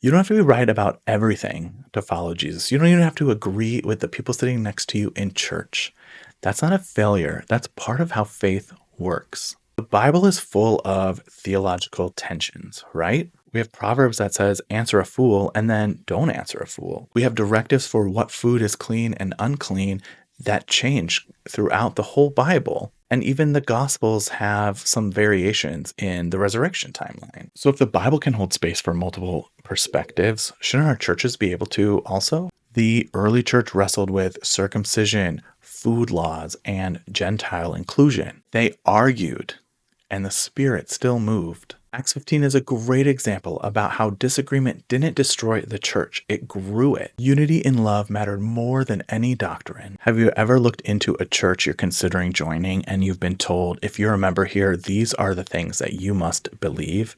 You don't have to be right about everything to follow Jesus. You don't even have to agree with the people sitting next to you in church. That's not a failure. That's part of how faith works. The Bible is full of theological tensions, right? We have Proverbs that says, answer a fool, and then don't answer a fool. We have directives for what food is clean and unclean that change throughout the whole Bible. And even the Gospels have some variations in the resurrection timeline. So if the Bible can hold space for multiple perspectives, shouldn't our churches be able to also? The early church wrestled with circumcision, food laws, and Gentile inclusion. They argued, and the Spirit still moved. Acts 15 is a great example about how disagreement didn't destroy the church, it grew it. Unity in love mattered more than any doctrine. Have you ever looked into a church you're considering joining and you've been told, if you're a member here, these are the things that you must believe?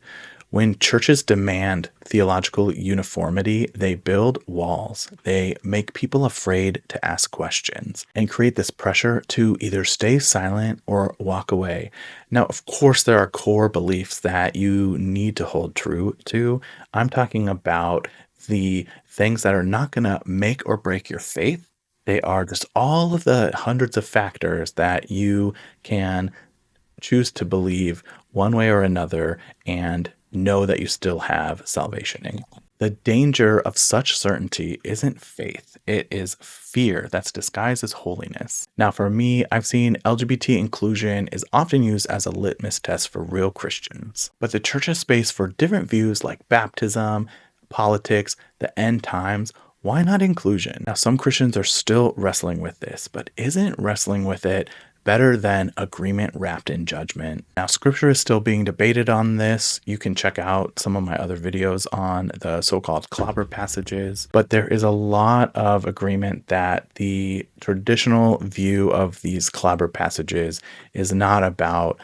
When churches demand theological uniformity, they build walls. They make people afraid to ask questions and create this pressure to either stay silent or walk away. Now, of course, there are core beliefs that you need to hold true to. I'm talking about the things that are not going to make or break your faith. They are just all of the hundreds of factors that you can choose to believe one way or another and know that you still have salvation in God. The danger of such certainty isn't faith, it is fear that's disguised as holiness. Now, for me, I've seen LGBT inclusion is often used as a litmus test for real Christians. But the church has space for different views like baptism, politics, the end times. Why not inclusion? Now, some Christians are still wrestling with this, but isn't wrestling with it better than agreement wrapped in judgment? Now, scripture is still being debated on this. You can check out some of my other videos on the so-called clobber passages, but there is a lot of agreement that the traditional view of these clobber passages is not about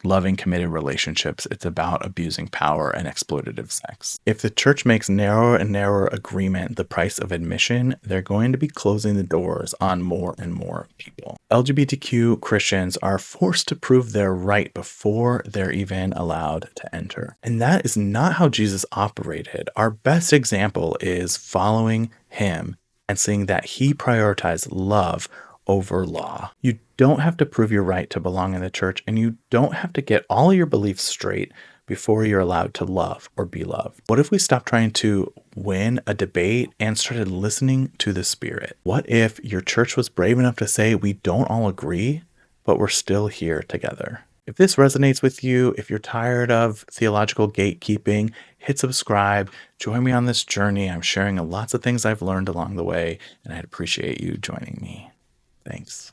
loving committed relationships. It's about abusing power and exploitative sex. If the church makes narrower and narrower agreement the price of admission, they're going to be closing the doors on more and more people. LGBTQ Christians are forced to prove their right before they're even allowed to enter. And that is not how Jesus operated. Our best example is following him and seeing that he prioritized love over law. You don't have to prove your right to belong in the church, and you don't have to get all your beliefs straight before you're allowed to love or be loved. What if we stopped trying to win a debate and started listening to the Spirit? What if your church was brave enough to say, we don't all agree, but we're still here together? If this resonates with you, if you're tired of theological gatekeeping, hit subscribe, join me on this journey. I'm sharing lots of things I've learned along the way, and I'd appreciate you joining me. Thanks.